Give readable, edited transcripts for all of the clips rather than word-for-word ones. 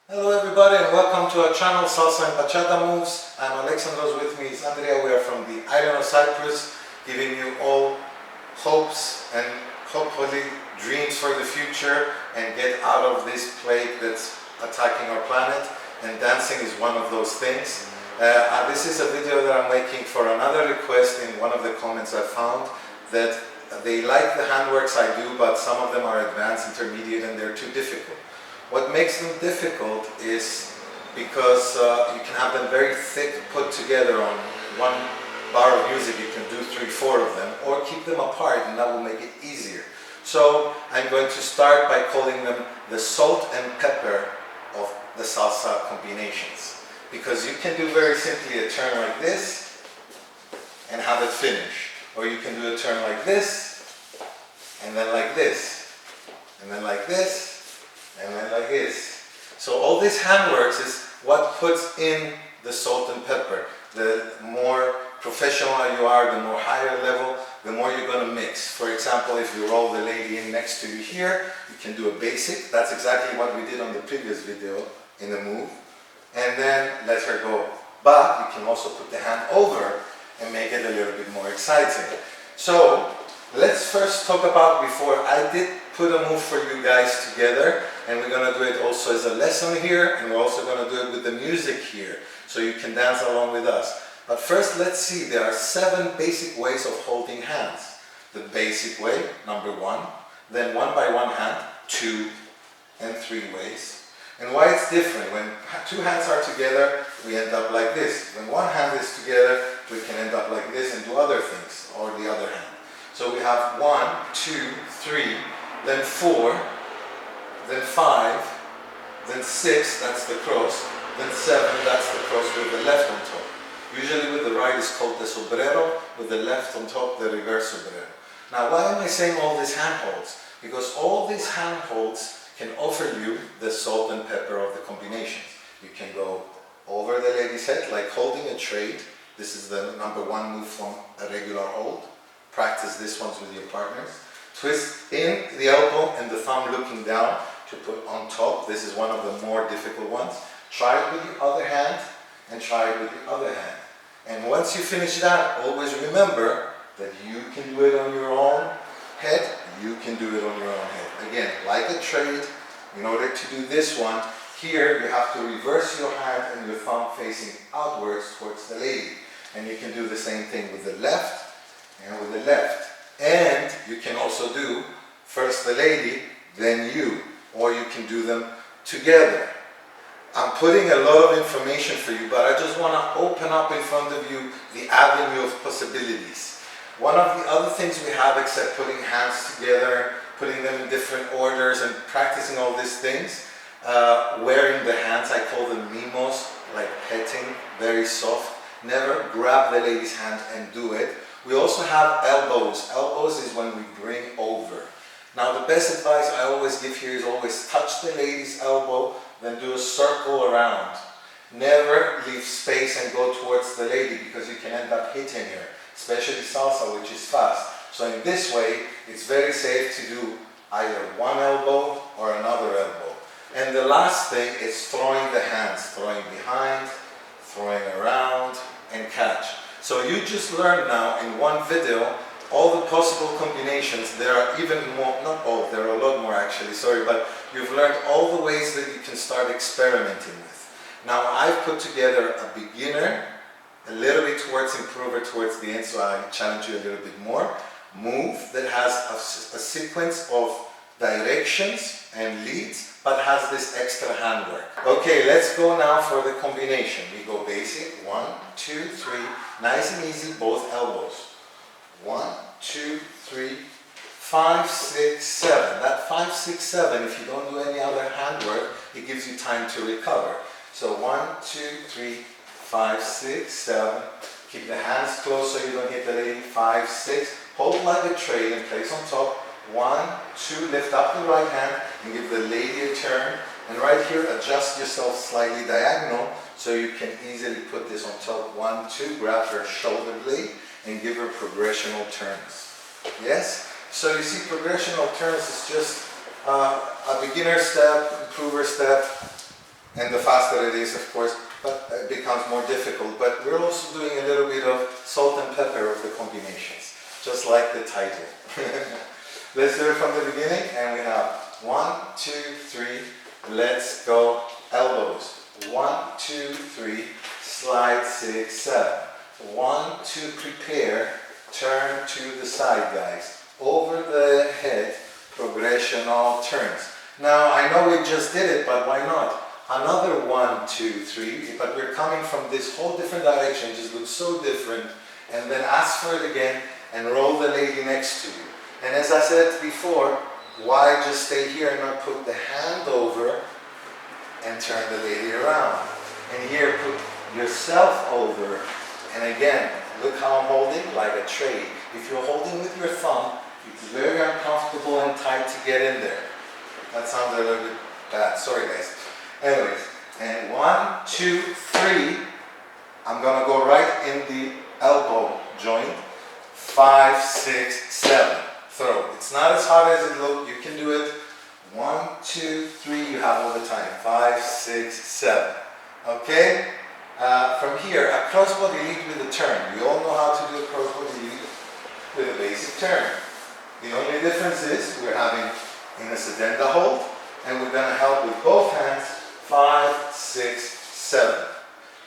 Hello everybody and welcome to our channel Salsa and Bachata Moves. I'm Alexandros, with me is Andrea. We are from the Island of Cyprus, giving you all hopes and hopefully dreams for the future and get out of this plague that's attacking our planet, and dancing is one of those things. This is a video that I'm making for another request. In one of the comments I found that they like the handworks I do, but some of them are advanced, intermediate, and they're too difficult. What makes them difficult is because you can have them very thick put together on one bar of music. You can do 3-4 of them, or keep them apart, and that will make it easier. So I'm going to start by calling them the salt and pepper of the salsa combinations, because you can do very simply a turn like this and have it finish, or you can do a turn like this and then like this and then like this and then like this. So all this handworks is what puts in the salt and pepper. The more professional you are, the more higher level, the more you're going to mix. For example, if you roll the lady in next to you here, you can do a basic. That's exactly what we did on the previous video in the move. And then let her go. But you can also put the hand over and make it a little bit more exciting. So let's first talk about, before I did put a move for you guys together, and we're going to do it also as a lesson here, and we're also going to do it with the music here, so you can dance along with us. But first, let's see, there are 7 basic ways of holding hands. The basic way, number 1, then 1 by 1 hand, 2 and 3 ways. And why it's different: when 2 hands are together, we end up like this. When 1 hand is together, we can end up like this and do other things, or the other hand. So we have 1, 2, 3, then 4, then 5, then 6, that's the cross, then 7, that's the cross with the left on top. Usually with the right is called the sombrero, with the left on top the reverse sombrero. Now, why am I saying all these handholds? Because all these handholds can offer you the salt and pepper of the combinations. You can go over the lady's head like holding a trade. This is the number 1 move from a regular hold. Practice this ones with your partners. Twist in the elbow and the thumb looking down to put on top. This is one of the more difficult ones. Try it with the other hand and try it with the other hand. And once you finish that, always remember that you can do it on your own head. You can do it on your own head. Again, like a trade, in order to do this one, here you have to reverse your hand and your thumb facing outwards towards the lady. And you can do the same thing with the left and with the left. And you can also do first the lady, then you, or you can do them together. I'm putting a lot of information for you, but I just want to open up in front of you the avenue of possibilities. One of the other things we have, except putting hands together, putting them in different orders and practicing all these things, wearing the hands, I call them mimos, like petting, very soft. Never grab the lady's hand and do it. We also have elbows. Elbows is when we bring over. Now, the best advice I always give here is always touch the lady's elbow, then do a circle around. Never leave space and go towards the lady, because you can end up hitting her, especially salsa, which is fast. So in this way, it's very safe to do either one elbow or another elbow. And the last thing is throwing the hands, throwing behind, throwing around, and catch. So you just learned now in one video all the possible combinations. There are even more, not all, there are a lot more actually, sorry, but you've learned all the ways that you can start experimenting with. Now I've put together a beginner, a little bit towards improver towards the end, so I challenge you a little bit more, move that has a sequence of directions and leads, but has this extra handwork. Okay, let's go now for the combination. We go basic, 1, 2, 3, nice and easy, both elbows. 1, 2, 3, 5, 6, 7. That 5, 6, 7, if you don't do any other handwork, it gives you time to recover. So 1, 2, 3, 5, 6, 7. Keep the hands close so you don't hit the lady. 5, 6. Hold like a tray and place on top. 1, 2, lift up the right hand and give the lady a turn. And right here, adjust yourself slightly diagonal so you can easily put this on top. 1, 2, grab her shoulder blade and give her progressional turns. Yes? So you see, progressional turns is just a beginner step, improver step, And the faster it is, of course, but it becomes more difficult. But we're also doing a little bit of salt and pepper of the combinations, just like the title. Let's do it from the beginning, and we have 1, 2, 3, let's go, elbows. 1, 2, 3, slide, 6, 7. 1, 2, prepare, turn to the side, guys. Over the head, progression, all turns. Now, I know we just did it, but why not? Another 1, 2, 3, but we're coming from this whole different direction, just looks so different. And then ask for it again and roll the lady next to you. And as I said before, why just stay here and not put the hand over and turn the lady around? And here, put yourself over. And again, look how I'm holding, like a tray. If you're holding with your thumb, it's very uncomfortable and tight to get in there. That sounds a little bit bad, sorry guys. Anyways, and 1, 2, 3, I'm gonna go right in the elbow joint. 5, 6, 7, throw. It's not as hard as it looks, you can do it. 1, 2, 3, you have all the time. 5, 6, 7. Okay? From here, a crossbody lead with a turn. We all know how to do a crossbody lead with a basic turn. The only difference is we're having in a sedenda hold, and we're going to help with both hands. 5, 6, 7.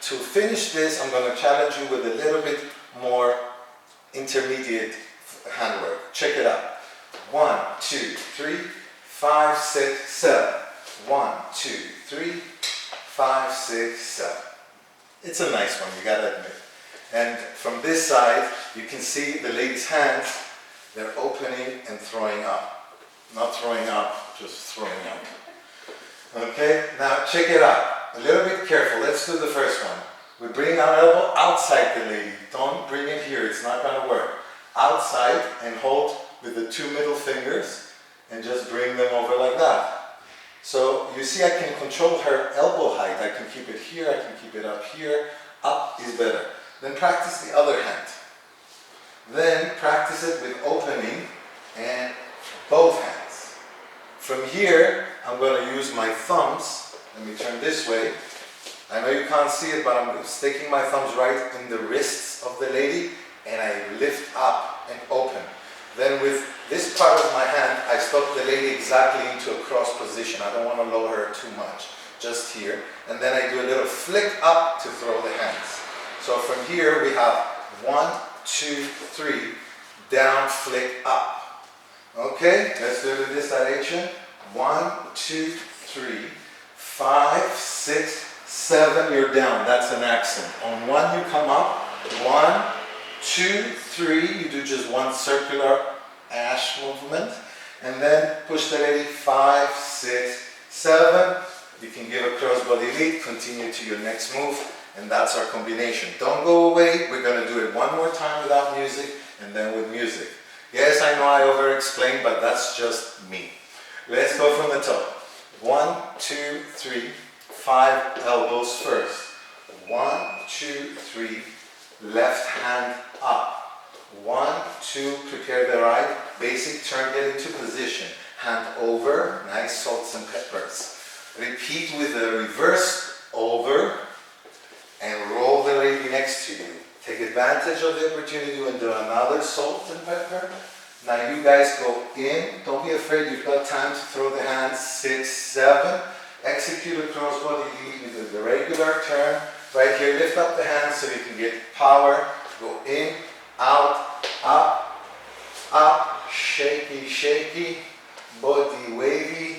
To finish this, I'm going to challenge you with a little bit more intermediate handwork. Check it out. 1, 2, 3, 5, 6, 7. 1, 2, 3, 5, 6, 7. It's a nice one, you gotta admit. And from this side, you can see the lady's hands, they're opening and throwing up. Not throwing up, just throwing up. Okay, now check it out. A little bit careful, let's do the first one. We bring our elbow outside the lady. Don't bring it here, it's not gonna work. Outside and hold with the 2 middle fingers and just bring them over like that. So you see I can control her elbow height. I can keep it here, I can keep it up here. Up is better. Then practice the other hand. Then practice it with opening and both hands. From here, I'm going to use my thumbs. Let me turn this way. I know you can't see it, but I'm sticking my thumbs right in the wrists of the lady and I lift up and open. Then with this part of my hand, I stop the lady exactly into a cross position. I don't want to lower her too much, just here. And then I do a little flick up to throw the hands. So from here we have 1, 2, 3, down, flick up. Okay, let's do it in this direction. 1, 2, 3, 5, 6, 7, you're down. That's an accent. On 1 you come up. 1, 2, 3, you do just one circular ash movement, and then push the lady. 5, 6, 7. You can give a crossbody lead, continue to your next move, and that's our combination. Don't go away. We're going to do it one more time without music, and then with music. Yes, I know I over-explained, but that's just me. Let's go from the top. 1, 2, 3, 5 elbows first. 1, 2, 3. Left hand up. 1, 2, prepare the right. Basic turn, get into position. Hand over, nice salts and peppers. Repeat with the reverse over and roll the lady next to you. Take advantage of the opportunity and do another salt and pepper. Now you guys go in. Don't be afraid, you've got time to throw the hands. 6, 7. Execute a crossbody lead with the regular turn. Right here, lift up the hands so you can get power. Go in, out, up, up, shaky, shaky, body wavy,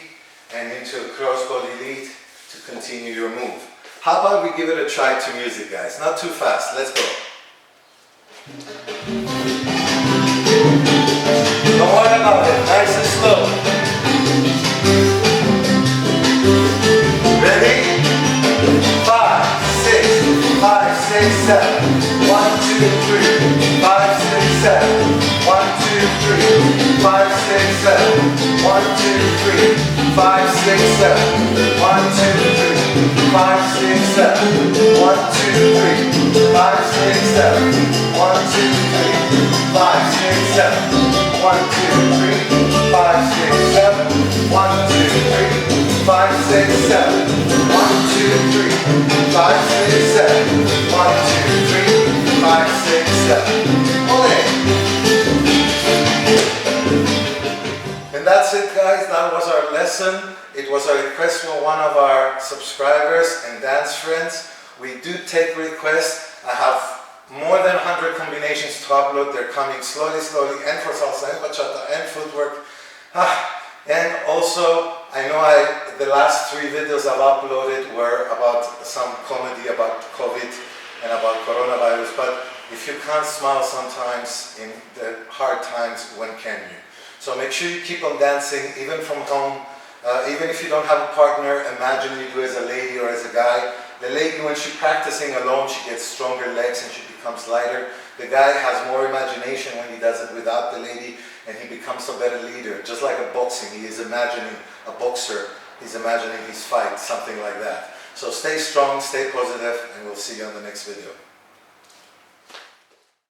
and into a crossbody lead to continue your move. How about we give it a try to music, guys? Not too fast. Let's go. Don't worry about it. Nice and slow. Ready? 5, 6, 5, 6, 7. 1, 2, 3, 5, 6, 7. 1, 2, 3, 5, 6, 7. 1, 2, 3, 5, 6, 7. 1, 2, 3, 5, 6, 7. 1, 2, 3, 5, 6, 7. 1, 2, 3, 5, 6, 7. 1, 2, 3, 5, 6, 7. 1, 2, 3, 5, 6, 7. 1, 2, 2, 3, 5, 6, 7. 1, 2, 3, 5, 6, 7. Ole! And that's it, guys. That was our lesson. It was a request from one of our subscribers and dance friends. We do take requests. I have more than 100 combinations to upload. They're coming slowly, and for salsa and bachata and footwork. And also, I know the last 3 videos I've uploaded were about some comedy about COVID and about coronavirus, but if you can't smile sometimes in the hard times, when can you? So make sure you keep on dancing, even from home. Even if you don't have a partner, imagine you do as a lady or as a guy. The lady, when she's practicing alone, she gets stronger legs and she becomes lighter. The guy has more imagination when he does it without the lady, and he becomes a better leader. Just like a boxing, he is imagining a boxer, he's imagining his fight, something like that. So stay strong, stay positive, and we'll see you on the next video.